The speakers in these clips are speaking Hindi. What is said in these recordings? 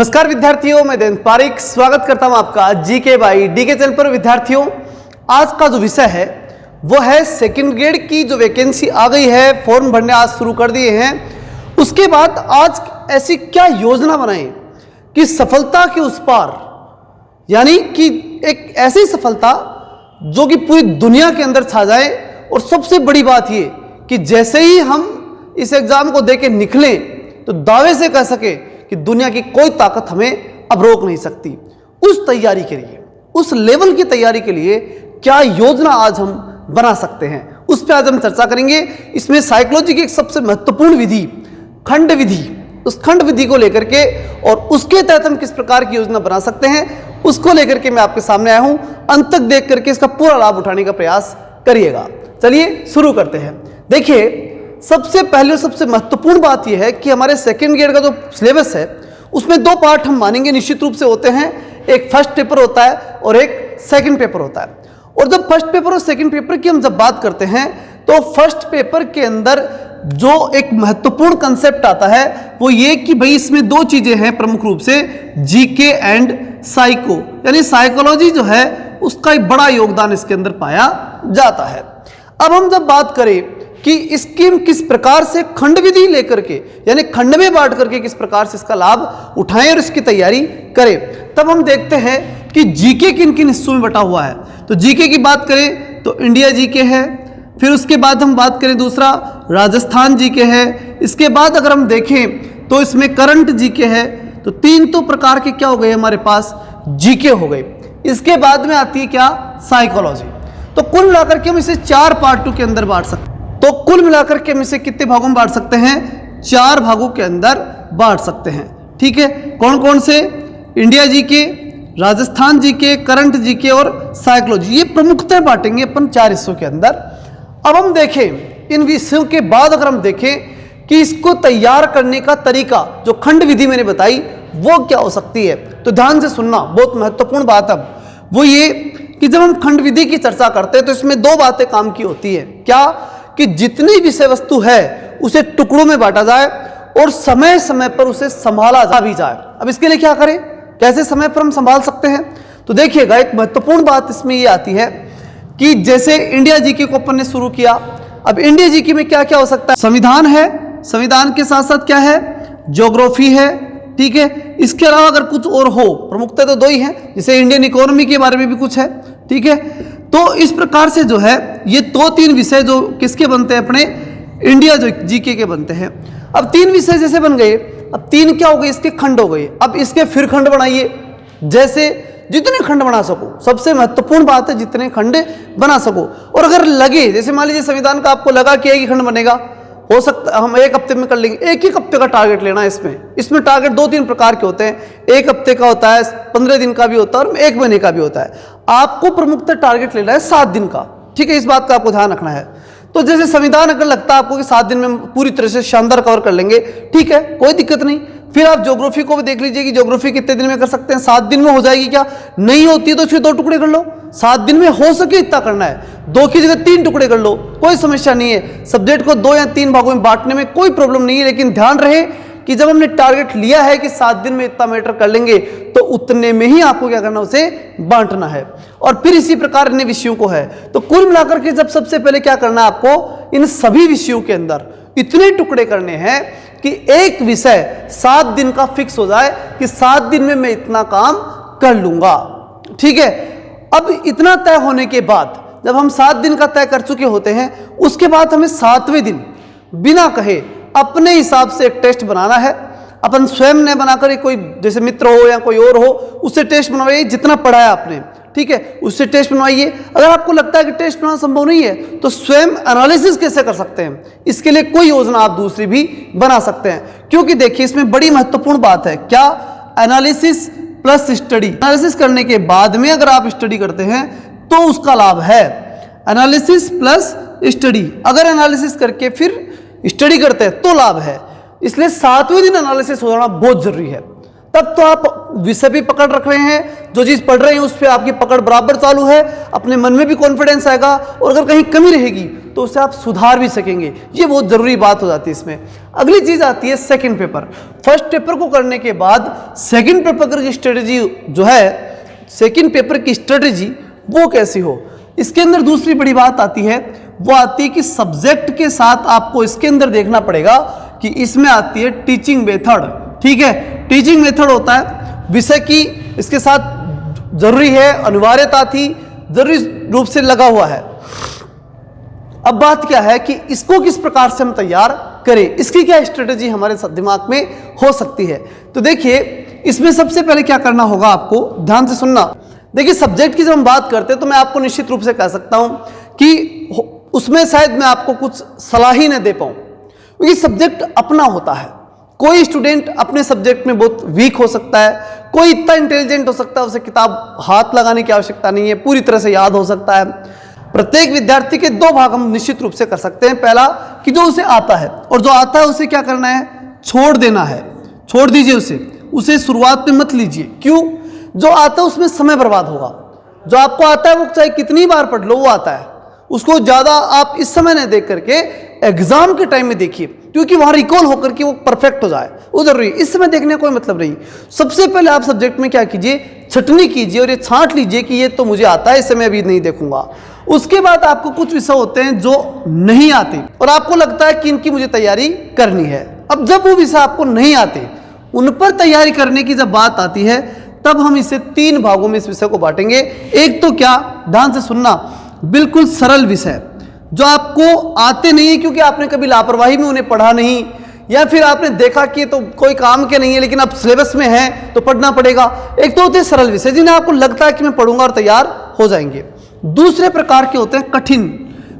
नमस्कार विद्यार्थियों, मैं देवेंद्र पारिक स्वागत करता हूं आपका जीके बाई डीके चैनल पर। विद्यार्थियों, आज का जो विषय है वो है सेकंड ग्रेड की जो वैकेंसी आ गई है, फॉर्म भरने आज शुरू कर दिए हैं। उसके बाद आज ऐसी क्या योजना बनाएं कि सफलता के उस पार, यानी कि एक ऐसी सफलता जो कि पूरी दुनिया के अंदर छा जाए। और सबसे बड़ी बात ये कि जैसे ही हम इस एग्जाम को देके निकलें तो दावे से कह सके कि दुनिया की कोई ताकत हमें अब रोक नहीं सकती। उस तैयारी के लिए, उस लेवल की तैयारी के लिए क्या योजना आज हम बना सकते हैं, उस पर आज हम चर्चा करेंगे। इसमें साइकोलॉजी की एक सबसे महत्वपूर्ण विधि खंड विधि, उस खंड विधि को लेकर के और उसके तहत हम किस प्रकार की योजना बना सकते हैं, उसको लेकर के मैं आपके सामने आया हूं। अंत तक देख करके इसका पूरा लाभ उठाने का प्रयास करिएगा। चलिए शुरू करते हैं। देखिए, सबसे पहले सबसे महत्वपूर्ण बात यह है कि हमारे सेकेंड ग्रेड का जो सिलेबस है उसमें दो पार्ट हम मानेंगे निश्चित रूप से होते हैं। एक फर्स्ट पेपर होता है और एक सेकंड पेपर होता है। और जब फर्स्ट पेपर और सेकंड पेपर की हम जब बात करते हैं तो फर्स्ट पेपर के अंदर जो एक महत्वपूर्ण कंसेप्ट आता है वो ये कि भाई इसमें दो चीजें हैं प्रमुख रूप से, जीके एंड साइको, यानी साइकोलॉजी जो है उसका एक बड़ा योगदान इसके अंदर पाया जाता है। अब हम जब बात करें कि इसकी हम किस प्रकार से खंड विधि लेकर के, यानी खंड में बांट करके किस प्रकार से इसका लाभ उठाएं और इसकी तैयारी करें, तब हम देखते हैं कि जीके किन किन हिस्सों में बटा हुआ है। तो जीके की बात करें तो इंडिया जीके है, फिर उसके बाद हम बात करें दूसरा राजस्थान जीके है, इसके बाद अगर हम देखें तो इसमें करंट जीके है। तो तीन तो प्रकार के क्या हो गए हमारे पास, जीके हो गए। इसके बाद में आती है क्या, साइकोलॉजी। तो कुल मिलाकर के हम इसे चार पार्ट टू के अंदर बांट सकते हैं। तो कुल मिलाकर के हम इसे कितने भागों में बांट सकते हैं, चार भागों के अंदर बांट सकते हैं। ठीक है, कौन कौन से, India GK, Rajasthan GK, current GK और साइकोलॉजी, ये प्रमुखतः बांटेंगे अपन चार हिस्सों के अंदर। अब हम देखें इन विषयों के बाद अगर हम देखें कि इसको तैयार करने का तरीका, जो खंड विधि मैंने बताई वो क्या हो सकती है, तो ध्यान से सुनना, बहुत महत्वपूर्ण बात। अब वो ये कि जब हम खंड विधि की चर्चा करते हैं तो इसमें दो बातें काम की होती है। क्या कि जितनी विषय वस्तु है उसे टुकड़ों में बांटा जाए और समय समय पर उसे संभाला जा भी जाए। अब इसके लिए क्या करें, कैसे समय पर हम संभाल सकते हैं, तो देखिएगा एक महत्वपूर्ण बात इसमें ये आती है कि जैसे इंडिया जीके को अपन ने शुरू किया। अब इंडिया जीके में क्या क्या हो सकता है, संविधान है, संविधान के साथ साथ क्या है, ज्योग्राफी है। ठीक है, इसके अलावा अगर कुछ और हो, प्रमुखता तो दो ही है, जैसे इंडियन इकोनॉमी के बारे में भी कुछ है। ठीक है, तो इस प्रकार से जो है ये दो तीन विषय जो किसके बनते हैं, अपने इंडिया जीके के बनते हैं। अब तीन विषय जैसे बन गए, अब तीन क्या हो गए, इसके खंड हो गए। अब इसके फिर खंड बनाइए, जैसे जितने खंड बना सको, सबसे महत्वपूर्ण बात है जितने खंड बना सको। और अगर लगे, जैसे मान लीजिए संविधान का आपको लगा कि एक ही खंड बनेगा, हो सकता हम एक हफ्ते में कर लेंगे, एक ही हफ्ते का टारगेट लेना है। इसमें टारगेट दो तीन प्रकार के होते हैं, एक हफ्ते का होता है, 15 दिन का भी होता है और एक महीने का भी होता है। आपको प्रमुखतः टारगेट लेना है 7 दिन का। ठीक है, इस बात का आपको ध्यान रखना है। तो जैसे संविधान अगर लगता है आपको कि 7 दिन में पूरी तरह से शानदार कवर कर लेंगे, ठीक है, कोई दिक्कत नहीं। फिर आप ज्योग्राफी को भी देख लीजिए कि ज्योग्राफी कितने दिन में कर सकते हैं, 7 दिन में हो जाएगी क्या, नहीं होती है तो फिर 2 टुकड़े कर लो। 7 दिन में हो सके इतना करना है, 2 की जगह 3 टुकड़े कर लो, कोई समस्या नहीं है। सब्जेक्ट को 2 या 3 भागों में बांटने में कोई प्रॉब्लम नहीं है, लेकिन ध्यान रहे कि जब हमने टारगेट लिया है कि 7 दिन में इतना मैटर कर लेंगे तो उतने में ही आपको क्या करना, उसे बांटना है। और फिर इसी प्रकार अन्य विषयों को है। तो कुल मिलाकर के जब सबसे पहले क्या करना है आपको, इन सभी विषयों के अंदर इतने टुकड़े करने हैं कि एक विषय 7 दिन का फिक्स हो जाए कि 7 दिन में मैं इतना काम कर लूंगा। ठीक है, अब इतना तय होने के बाद जब हम 7 दिन का तय कर चुके होते हैं, उसके बाद हमें 7वें दिन बिना कहे अपने हिसाब से एक टेस्ट बनाना है। अपन स्वयं ने बनाकर, कोई जैसे मित्र हो या कोई और हो उससे टेस्ट बनवाइए, जितना पढ़ा है आपने, ठीक है, उससे टेस्ट बनवाइए। अगर आपको लगता है कि टेस्ट बनाना संभव नहीं है तो स्वयं एनालिसिस कैसे कर सकते हैं, इसके लिए कोई योजना आप दूसरी भी बना सकते हैं। क्योंकि देखिए इसमें बड़ी महत्वपूर्ण बात है, क्या, एनालिसिस प्लस स्टडी। एनालिसिस करने के बाद में अगर आप स्टडी करते हैं तो उसका लाभ है, एनालिसिस प्लस स्टडी। अगर एनालिसिस करके फिर स्टडी करते हैं तो लाभ है। इसलिए 7वें दिन एनालिसिस हो जाना बहुत जरूरी है। तब तो आप विषय भी पकड़ रख रहे हैं, जो चीज पढ़ रहे हैं उस पर आपकी पकड़ बराबर चालू है, अपने मन में भी कॉन्फिडेंस आएगा और अगर कहीं कमी रहेगी तो उसे आप सुधार भी सकेंगे। ये बहुत जरूरी बात हो जाती है इसमें। अगली चीज आती है सेकंड पेपर। फर्स्ट पेपर को करने के बाद सेकंड पेपर की स्ट्रेटेजी जो है, सेकंड पेपर की स्ट्रेटेजी वो कैसी हो, इसके अंदर दूसरी बड़ी बात आती है, वो आती है कि सब्जेक्ट के साथ आपको इसके अंदर देखना पड़ेगा कि इसमें आती है टीचिंग मेथड। ठीक है, टीचिंग मेथड होता है विषय की, इसके साथ जरूरी है, अनिवार्यता थी, जरूरी रूप से लगा हुआ है। अब बात क्या है कि इसको किस प्रकार से हम तैयार करें, इसकी क्या स्ट्रेटेजी हमारे दिमाग में हो सकती है। तो देखिए, इसमें सबसे पहले क्या करना होगा, आपको ध्यान से सुनना। देखिए, सब्जेक्ट की जब हम बात करते हैं तो मैं आपको निश्चित रूप से कह सकता हूं कि उसमें शायद मैं आपको कुछ सलाह ही न दे पाऊं, क्योंकि सब्जेक्ट अपना होता है। कोई स्टूडेंट अपने सब्जेक्ट में बहुत वीक हो सकता है, कोई इतना इंटेलिजेंट हो सकता है उसे किताब हाथ लगाने की आवश्यकता नहीं है, पूरी तरह से याद हो सकता है। प्रत्येक विद्यार्थी के दो भाग हम निश्चित रूप से कर सकते हैं। पहला कि जो उसे आता है, और जो आता है उसे क्या करना है, छोड़ देना है, छोड़ दीजिए उसे शुरुआत में मत लीजिए। क्यों? जो आता है उसमें समय बर्बाद होगा। जो आपको आता है वो चाहे कितनी बार पढ़ लो, वो आता है, उसको ज्यादा आप इस समय नहीं देख करके एग्जाम के टाइम में देखिए, क्योंकि वहां रिकॉल होकर के वो परफेक्ट हो जाए, वो जरूरी है। इस समय देखने का कोई मतलब नहीं। सबसे पहले आप सब्जेक्ट में क्या कीजिए, छटनी कीजिए और ये छांट लीजिए कि ये तो मुझे आता है, इस समय अभी नहीं देखूंगा। उसके बाद आपको कुछ विषय होते हैं जो नहीं आते और आपको लगता है कि इनकी मुझे तैयारी करनी है। अब जब वो विषय आपको नहीं आते, उन पर तैयारी करने की जब बात आती है, तब हम इसे 3 भागों में इस विषय को बांटेंगे। एक तो क्या, ध्यान से सुनना, बिल्कुल सरल विषय जो आपको आते नहीं है क्योंकि आपने कभी लापरवाही में उन्हें पढ़ा नहीं, या फिर आपने देखा कि तो कोई काम के नहीं है लेकिन अब सिलेबस में है तो पढ़ना पड़ेगा। एक तो होते हैं सरल विषय जिन्हें आपको लगता है कि मैं पढ़ूंगा और तैयार हो जाएंगे। दूसरे प्रकार के होते हैं कठिन।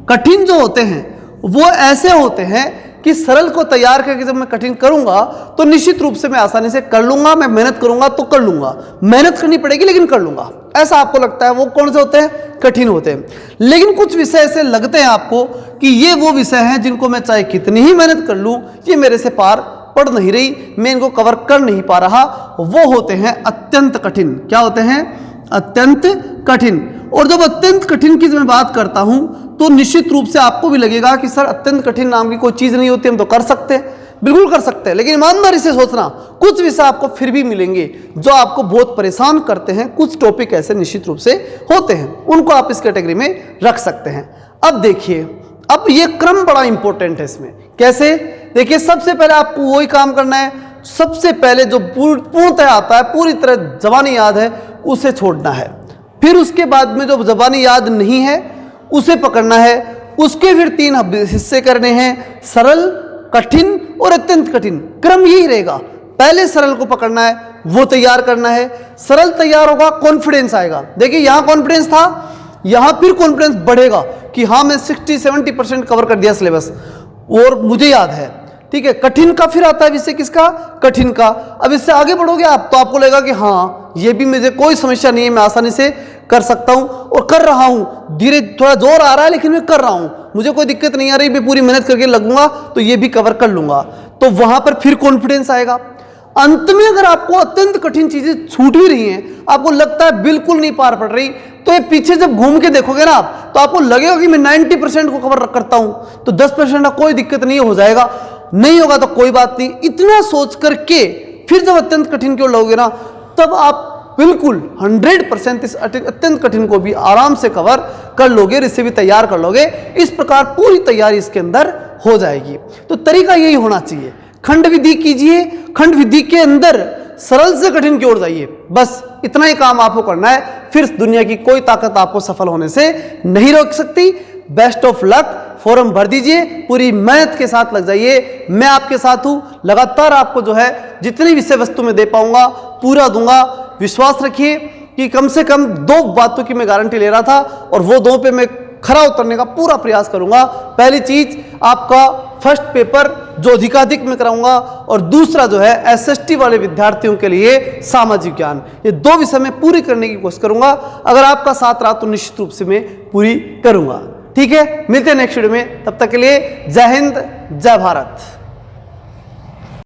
कठिन जो होते हैं वो ऐसे होते हैं कि सरल को तैयार करके जब मैं कठिन करूंगा तो निश्चित रूप से मैं आसानी से कर लूंगा, मैं मेहनत करूंगा तो कर लूंगा, मेहनत करनी पड़ेगी लेकिन कर लूंगा, ऐसा आपको लगता है। वो कौन से होते हैं, कठिन होते हैं। लेकिन कुछ विषय ऐसे लगते हैं आपको कि ये वो विषय हैं जिनको मैं चाहे कितनी ही मेहनत कर लूं, ये मेरे से पार पढ़ नहीं रही, मैं इनको कवर कर नहीं पा रहा, वो होते हैं अत्यंत कठिन। क्या होते हैं, अत्यंत कठिन। और जब अत्यंत कठिन की मैं बात करता हूं तो निश्चित रूप से आपको भी लगेगा कि सर अत्यंत कठिन नाम की कोई चीज नहीं होती, हम तो कर सकते हैं। बिल्कुल कर सकते हैं, लेकिन ईमानदारी से सोचना, कुछ विषय आपको फिर भी मिलेंगे जो आपको बहुत परेशान करते हैं। कुछ टॉपिक ऐसे निश्चित रूप से होते हैं, उनको आप इस कैटेगरी में रख सकते हैं। अब देखिए, अब ये क्रम बड़ा इंपॉर्टेंट है इसमें। कैसे? देखिए, सबसे पहले आपको वही काम करना है, सबसे पहले जो पूर्णतः आता है, पूरी तरह जबानी याद है, उसे छोड़ना है। फिर उसके बाद में जो जबानी याद नहीं है उसे पकड़ना है। उसके फिर 3 हिस्से करने हैं, सरल, कठिन और अत्यंत कठिन। क्रम यही रहेगा, पहले सरल को पकड़ना है, वो तैयार करना है। सरल तैयार होगा, कॉन्फिडेंस आएगा। देखिए, यहां कॉन्फिडेंस था, यहां फिर कॉन्फिडेंस बढ़ेगा कि हाँ मैं 60-70% कवर कर दिया सिलेबस और मुझे याद है। ठीक है, कठिन का फिर आता है विषय किसका, कठिन का। अब इससे आगे बढ़ोगे आप तो आपको लगेगा कि हाँ ये भी मुझे कोई समस्या नहीं है, मैं आसानी से कर सकता हूं और कर रहा हूं। धीरे थोड़ा जोर आ रहा है लेकिन मैं कर रहा हूं, मुझे कोई दिक्कत नहीं आ रही, मैं पूरी मेहनत करके लगूंगा तो ये भी कवर कर लूंगा। तो वहां पर फिर कॉन्फिडेंस आएगा। अंत में अगर आपको अत्यंत कठिन चीजें छूट भी रही हैं, आपको लगता है बिल्कुल नहीं पार पड़ रही, तो ये पीछे जब घूम के देखोगे ना आप तो आपको लगेगा कि मैं 90% को कवर करता हूं, तो 10% का कोई दिक्कत नहीं हो जाएगा। नहीं होगा तो कोई बात नहीं। इतना सोच करके फिर जब अत्यंत कठिन की ओर लगोगे ना, तब आप बिल्कुल 100% इस अत्यंत कठिन को भी आराम से कवर कर लोगे, इसे भी तैयार कर लोगे। इस प्रकार पूरी तैयारी इसके अंदर हो जाएगी। तो तरीका यही होना चाहिए, खंड विधि कीजिए, खंड विधि के अंदर सरल से कठिन की ओर जाइए, बस इतना ही काम आपको करना है। फिर दुनिया की कोई ताकत आपको सफल होने से नहीं रोक सकती। बेस्ट ऑफ लक, फॉर्म भर दीजिए, पूरी मेहनत के साथ लग जाइए। मैं आपके साथ हूं, लगातार आपको जो है जितनी विषय वस्तु में दे पाऊंगा पूरा दूंगा। विश्वास रखिए कि कम से कम 2 बातों की मैं गारंटी ले रहा था और वो 2 पे मैं खरा उतरने का पूरा प्रयास करूंगा। पहली चीज, आपका फर्स्ट पेपर जो अधिकाधिक में कराऊंगा, और दूसरा जो है एसएसटी वाले विद्यार्थियों के लिए सामाजिक ज्ञान। ये 2 विषय में पूरी करने की कोशिश करूंगा। अगर आपका साथ रहा तो निश्चित रूप से मैं पूरी करूंगा। ठीक है, मिलते हैं नेक्स्ट वीडियो में, तब तक के लिए जय हिंद, जय भारत।